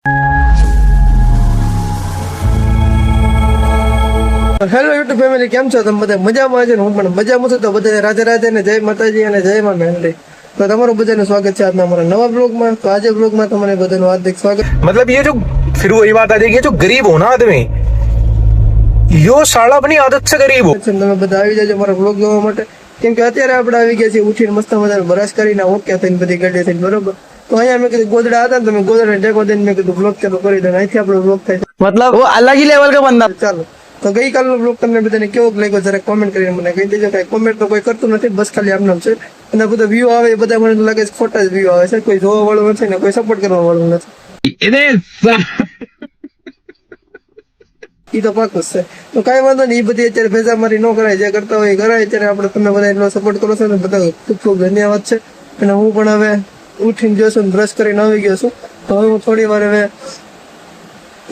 Hello YouTube family, કેમ છો તમે બધા? મજામાં છે ને? હું પણ મજામાં છું. તો બધા રાધે રાધે ને જય માતાજી અને જય માં મહેંદી. તો તમારું બધાનું સ્વાગત છે આજના અમારા નવા બ્લોગમાં. તો આજે બ્લોગમાં તમને બધાનું હાર્દિક સ્વાગત. मतलब ये जो फिर वही बात आ जाएगी, ये जो गरीब हो ना आदमी, यो साला अपनी आदत से गरीब हो. તમે બધા આવી જાજો મારા બ્લોગ જોવા માટે. કેમ કે અત્યારે આપણે આવી ગયા છીએ ઉઠીને મસ્ત મજાનો બ્રશ કરીને ઓકે થઈને બધી ગાડી થઈને બરોબર. તો અહીંયા મેં કીધું ગોદડા હતા ને, તમે ગોદડા ટેકો દઈને મેં કીધું બ્લોગ ચાલુ કરી દો. અહીંથી આપણો બ્લોગ થાય. मतलब वो अलग ही लेवल का बंदा। ચાલો, તો ગઈકાલનો બ્લોગ તમને બધાને કેવો લાગ્યો જરા કોમેન્ટ કરીને મને કહી દેજો. કઈ કોમેન્ટ તો કોઈ કરતું નથી, બસ ખાલી આમ નામ છે. અને બધા વ્યૂ આવે એ બધા મને લાગે છે ખોટા જ વ્યૂ આવે છે. કોઈ જોવા વાળું નથી ને કોઈ સપોર્ટ કરવા વાળું નથી. ઈ તો પાકું છે. તો કઈ વાંધો નહીં, એ બધી અત્યારે ભેજા મારી ન કરાય. જે કરતા હોય એ કરાય. અત્યારે આપણે તમે બધા એટલો સપોર્ટ કરો છો ને, બધા ખૂબ ખૂબ ધન્યવાદ છે. અને હું પણ હવે ઉઠીને જોશું ને બ્રશ કરીને આવી ગયો છું. તો હવે હું થોડી વાર હવે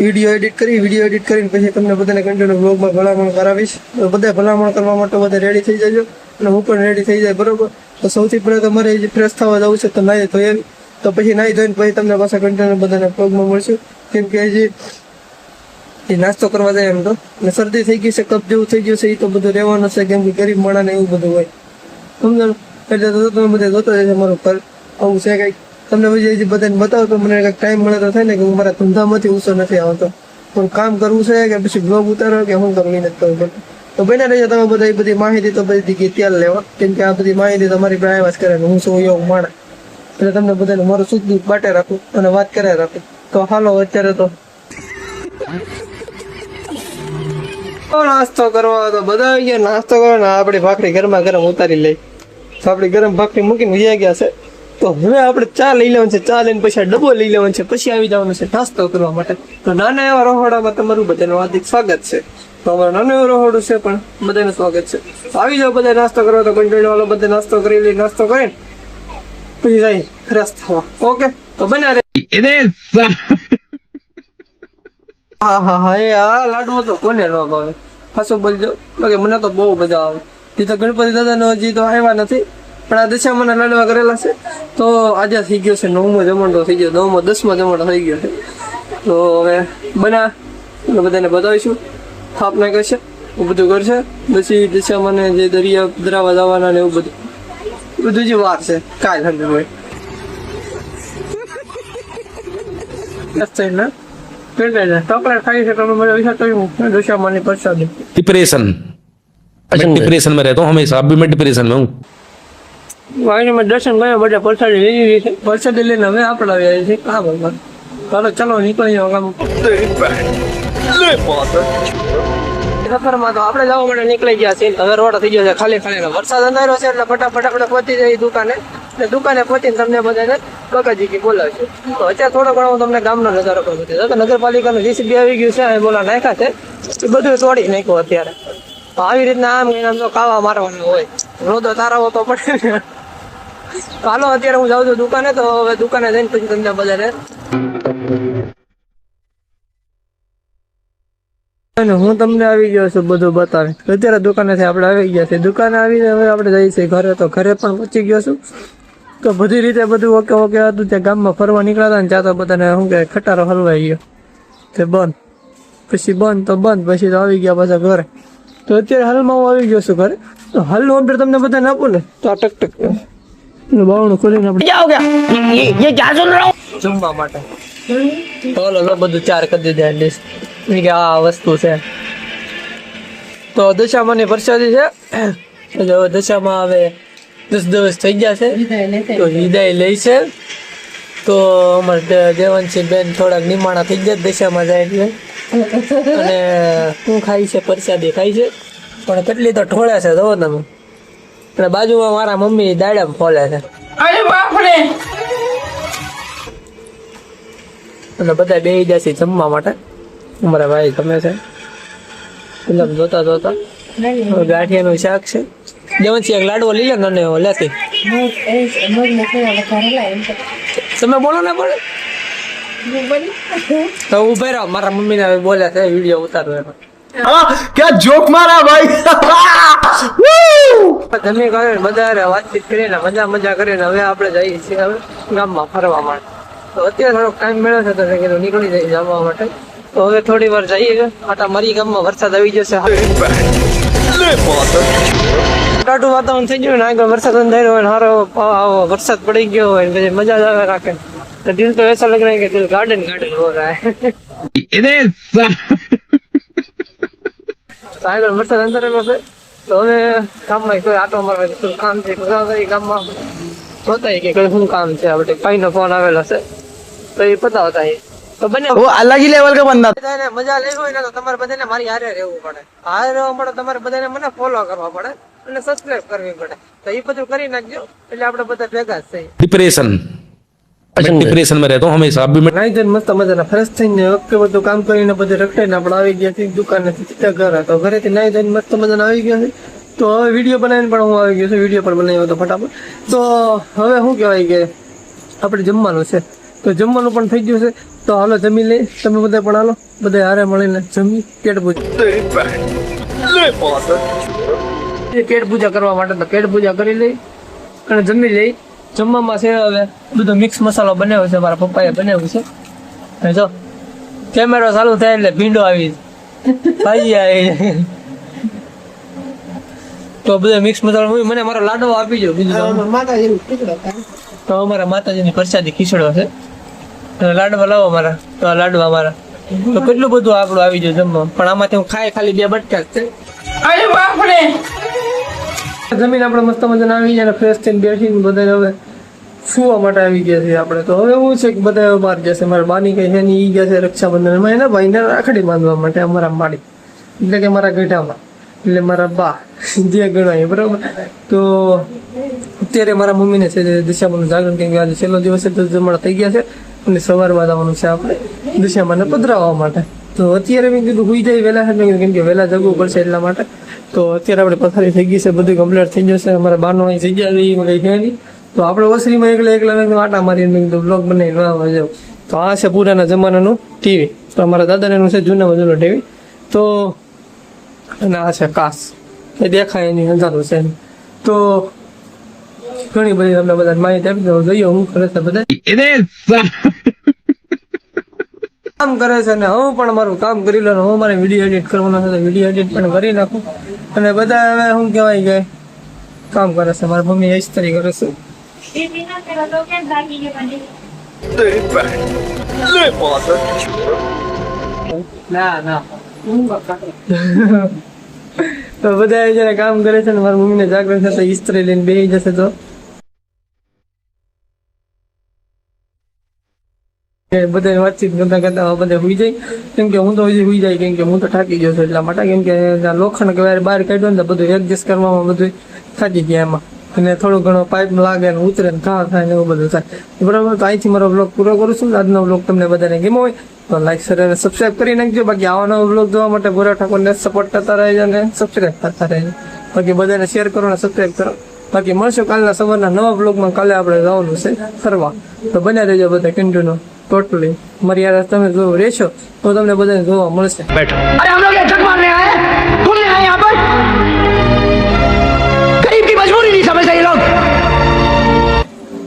વિડીયો એડિટ કરીને પછી તમને બધાને કન્ટિન્યુ બ્લોગમાં ભલામણ કરાવીશ. તો બધા ભલામણ કરવા માટે બધા રેડી થઈ જજો અને હું પણ રેડી થઈ જાય બરોબર. તો સૌથી પહેલાં તમારે જે ફ્રેશ થવા જવું છે તો નાહી ધોઈ, તો પછી નાહી ધોઈને પછી તમને પાછા કન્ટિન્યુ બધાને બ્લોગમાં મળશું. કેમ કે હજી એ નાસ્તો કરવા જાય એમ તો ને શરદી થઈ ગઈ છે, કપ જેવું થઈ ગયું છે, એ તો બધું રહેવાનું છે. કેમ કે ગરીબ માણસને એવું બધું હોય, સમજો. એટલે તો તમે બધા જોતો જશે મારું ઘર આવું છે કંઈક. તમને પછી બધાને બતાવો તો મને કંઈક ટાઈમ મળે તો થાય ને કે હું મારા ધંધામાંથી ઊંચો નથી આવતો. પણ કામ કરવું છે કે પછી બ્લોગ ઉતારો કે હું કરવું નથી કરવું પડતું. તો બને રહેજો તમે બધા એ બધી માહિતી તો બધી ત્યાર લેવા. કેમ કે આ બધી માહિતી તમારી પાસે આવ્યા જ કરે. હું શું એવું માણસ એટલે તમને બધાને મારું સુખ દુઃખ બાટે રાખું અને વાત કરે રાખું. તો હાલો અત્યારે તો નાસ્તો કરવા તો બધા આવી ગયા. નાસ્તો કરો ને આપણી ભાખરી ગરમા ગરમ ઉતારી લઈ. તો આપણી ગરમ ભાખરી મૂકીને વયા ગયા છે. તો હવે આપણે ચા લઈ લેવાનું છે. ચા લઈને પછી ડબ્બો લઈ લેવાનો છે. પછી આવી જવાનું છે નાસ્તો કરવા માટે. તો નાના એવા રહોડામાં તમારું બધાનું હાર્દિક સ્વાગત છે. તો અમારું નાનું એવું રહોડું છે પણ બધાનું સ્વાગત છે. તો આવી જાઓ બધા નાસ્તો કરવા. તો કંટિન્યુ વાળો બધા નાસ્તો કરી લઈ. નાસ્તો કરીને પછી જાય ફ્રેશ થવા. ઓકે, તો બન્યા રે. હા એ આ લાડવો તો કોને ન ભાવે? ખાસું બોલજો. મને તો બહુ મજા આવે. એ તો ગણપતિ દાદાનો હજી તો આવ્યા નથી, પણ આ દશામાના લાડવા કરેલા છે. તો આજે થઈ ગયો છે 9મો જમણો થઈ ગયો, 9મો 10મો જમણો થઈ ગયો છે. તો હવે બના બધાને બતાવીશું. સ્થાપના કરશે, એવું બધું કરશે. પછી દશામાને જે દરિયા દરાવા જવાના ને એવું બધું જે વાર છે કાંઈ ઠંડુ હોય. ચોકલેટ ખાઈ છે તમે મને વિચાર કર્યું દશામાની પ્રસાદી. डिप्रेशन में रहता हूँ हमेशा. अभी मैं डिप्रेशन में हूँ. વાઈને મેં દર્શન કર્યા, બધા પ્રસાદી લઈ લીધી છે. પ્રસાદી લઈને હવે આપણે આવ્યા છીએ કામ કરવા. ચાલો ચાલો નીકળી જાઓ કામ. સફરમાં તો આપણે જવા માટે નીકળી ગયા છીએ. હવે રોડ થઈ ગયો છે ખાલી ખાલી. વરસાદ અંધારો છે એટલે ફટાફટ આપણે પહોંચી જાય દુકાને. દુકાને પહોંચીને તમને બધાને બકાજી બોલાવીશું. તો અત્યારે થોડો ઘણો હું તમને ગામનો નજારો કહું છું. નગરપાલિકાનું જીસીબી આવી ગયું છે, અહીં બોલા નાખ્યા છે, એ બધું તોડી નાખ્યું અત્યારે. આવી રીતના આમ તો કાવા મારવાનું હોય. રોદો તારાવો તો પડે. હાલો અત્યારે હું જાઉં છું દુકાને. તો હવે દુકાને જઈને પછી તમને બધાને હું તમને આવી ગયો છું બધું બતાવે. અત્યારે દુકાનેથી આપણે આવી ગયા છે. દુકાને આવીને હવે આપણે જઈએ છીએ ઘરે. તો ઘરે પણ પહોંચી ગયો છું. તો બધી રીતે બધું ઓકે હતું. ત્યાં ગામમાં ફરવા નીકળ્યા હતા ને ત્યાં તો બધાને શું કે ખટારો હલવાઈ ગયો તે બંધ. પછી બંધ તો બંધ. પછી તો આવી ગયા પાછા ઘરે. તો અત્યારે હાલમાં હું આવી ગયો છું ઘરે. તો હાલનું અપડેટ તમને બધાને આપું ને તો આ ટકટક બાવણું ખોલીને આપણે જમવા માટે તો બધું ચાર કરી દીધા લિસ્ટ કે આ વસ્તુ છે. તો દશામાની પ્રસાદી છે. હવે દશામાં હવે 10 દિવસ થઈ ગયા છે. તો વિદાય લઈ છે. તો અમારે દેવાંશી બેન થોડાક નિમાણા થઈ ગયા દશામાં જાય એટલે. અને શું ખાય છે? પ્રસાદી ખાય છે. પણ કેટલી તો ઠોળે છે જો તમે. અને બાજુમાં મારા મમ્મી દાડમ ફોલે છે. અને બધા બેસી જશે જમવા માટે. અમારા ભાઈ તમે છે ફિલ્મ જોતા જોતા. ગાંઠિયાનું શાક છે. દેવાંશી એક લાડવો લઈ લે ને એવો લેતી. તમે બોલો ને પડે તો ઉભા રહો. મારા મમ્મીને બોલે છે વિડીયો ઉતારો એમાં. क्या जोक मारा भाई. જમી કરીને બધા વાતચીત કરીને મજા કરીને હવે આપણે જઈએ છીએ હવે ગામમાં ફરવા માટે. તો અત્યારે થોડોક ટાઈમ મળ્યો છે તો મેં કીધું નીકળી જાય જમવા માટે. તો હવે થોડી વાર જઈએ આટા મારી ગામમાં વરસાદ આવી જશે. ટાટું વાતાવરણ થઈ ગયું ને આગળ વરસાદ અંધાર્યો હોય ને સારો આવો વરસાદ પડી ગયો હોય ને પછી મજા જ આવે રાખે. तो दिल तो ऐसा लग रहा है कि दिल गार्डन गार्डन हो रहा है. तो આગળ વરસાદ અંધારેલો છે તો હવે ગામમાં કોઈ આટો મારવા જતું કામ છે ગામમાં બતાવી કે કોઈ શું કામ છે. આપણે ભાઈનો ફોન આવેલો છે તો એ પતાવતા તો બને वो अलग ही लेवल का बंदा था। બધાને મજા લેવી હોય ને તો તમારે બધાને મારી હારે રહેવું પડે. હારે રહેવા માટે તમારે બધાને મને ફોલો કરવા પડે અને સબસ્ક્રાઇબ કરવી પડે. તો એ બધું કરી નાખજો એટલે આપણે બધા ભેગા જ થઈએ. डिप्रेशन मैं डिप्रेशन में रहता हूँ हमेशा अभी मैं નાઈ ધોઈને મસ્ત મજાના ફ્રેશ થઈને વખતે બધું કામ કરીને બધે રખડાઈને આપણે આવી ગયા છીએ દુકાનેથી સીધા ઘરે. તો ઘરેથી નાઈ ધોઈને મસ્ત મજાના આવી ગયા છે. તો હવે વિડીયો બનાવીને પણ હું આવી ગયો છું. વિડીયો પણ બનાવ્યો હતો ફટાફટ. તો હવે શું કહેવાય કે આપણે જમવાનું છે તો જમવાનું પણ થઈ ગયું છે. તો હાલો જમી લઈ. તમે બધા પણ હાલો બધા હારે મળીને જમી પેટ પૂજા કરવા માટે તો પેટ પૂજા કરી લઈ અને જમી લઈ. જમવામાં છે હવે બધો મિક્સ મસાલો બનાવ્યો છે મારા પપ્પાએ બનાવ્યું છે. અને જો કેમેરો ચાલુ થાય એટલે ભીંડો આવી ભાઈ આવી તો બધો મિક્સ મસાલો મને મારો લાડવો આપી જો. બીજું તો અમારા માતાજીની પ્રસાદી ખીચડો છે. લાડવા લાવો મારા તો આ લાડવા મારા તો કેટલું બધું આપણું આવી જાય જમવા. પણ આમાંથી હું ખાલી 2 બટકા જ છે. જમીન આપણે મસ્ત મજાના આવી ગયા ફ્રેશ થઈને બેસીને બધા હવે સુવા માટે આવી ગયા છીએ આપણે. તો હવે એવું છે કે બધા બહાર જશે. મારા બાની કઈ છે નહીં ઈ ગયા છે રક્ષાબંધનમાં એના ભાઈને રાખડી બાંધવા માટે અમારા માડી એટલે કે મારા ગઢામાં એટલે મારા બા જે ગણાય બરાબર. તો અત્યારે મારા મમ્મીને છે દિશામાનું જાગરણ કેમ કે આજે છેલ્લો દિવસ છે તો જમણા થઈ ગયા છે અને સવારમાં જવાનું છે આપણે દિશામાને પધરાવવા માટે. તો અત્યારે મેં કીધું હુઈ જાય વહેલા છે કેમ કે વહેલા જગવું પડશે એટલા માટે. તો અત્યારે આપણે પથારી થઈ ગઈ છે બધું કમ્પ્લીટ થઈ જશે. અમારા બાનો અહીં થઈ ગયા કઈ છે નહીં. તો આપણે ઓસરીમાં એકલા આટા મારીને મેં કીધું બ્લોગ બનાવીને આવવા જાવ. તો આ છે પુરાના જમાનાનું ટીવી. તો અમારા દાદાનું છે જૂનામાં જૂનું ટીવી. તો અને આ છે કાસ એ દેખાય એની અંધારું છે. તો ઘણી બધી તમને બધા માહિતી આપી દઉં. જોઈએ હું કરે છે બધા કામ કરે છે ને હું પણ મારું કામ કરી લઉં. હું મારે વિડીયો એડિટ કરવાનો છે તો વિડીયો એડિટ પણ કરી નાખું. અને બધા હવે શું કહેવાય કે કામ કરે છે. મારી મમ્મી ઇસ્ત્રી કરે છે. ના તો બધા જયારે કામ કરે છે ને મારી મમ્મીને જાગરણ છે તો ઇસ્ત્રી લઈને બેસી જશે. તો બધા વાતચીત કરતા કરતા બધા હુઈ જાય કેમ કે હું તો હજી હુઈ જાય કેમ કે હું તો થાકી ગયો છું એટલા માટે. કેમ કે લોખંડ કે બહાર કાઢ્યો ને તો બધું એડજસ્ટ કરવામાં બધું થાકી ગયા એમાં. અને થોડું ઘણો પાઇપ લાગે ને ઉતરે ને ઘા થાય ને એવું બધું થાય બરાબર. તો અહીંથી મારો બ્લોગ પૂરો કરું છું. આજનો બ્લોગ તમને બધાને ગમ્યો હોય તો લાઈક શેર અને સબસ્ક્રાઈબ કરી નાખજો. બાકી આવા નવો બ્લોગ જોવા માટે ભૂરા ઠાકોરને સપોર્ટ કરતા રહેજો અને સબસ્ક્રાઈબ કરતા રહેજો. બાકી બધાને શેર કરો અને સબસ્ક્રાઈબ કરો. બાકી મળશું કાલના સવારના નવા બ્લોગમાં. કાલે આપણે જવાનું છે ફરવા. તો બન્યા રહેજો બધા કન્ટિન્યુ ટોટલી. મારી યાર તમે જો રહેશો તો તમને બધાને જોવા મળશે. अरे हम लोग ये जग मारने आए हैं, घूमने आए यहाँ पर। गरीब की मजबूरी नहीं समझते ये लोग।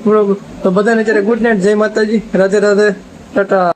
બરોબર. તો બધાને અત્યારે ગુડ નાઇટ. જય માતાજી. રાધે રાધે. ટાટા.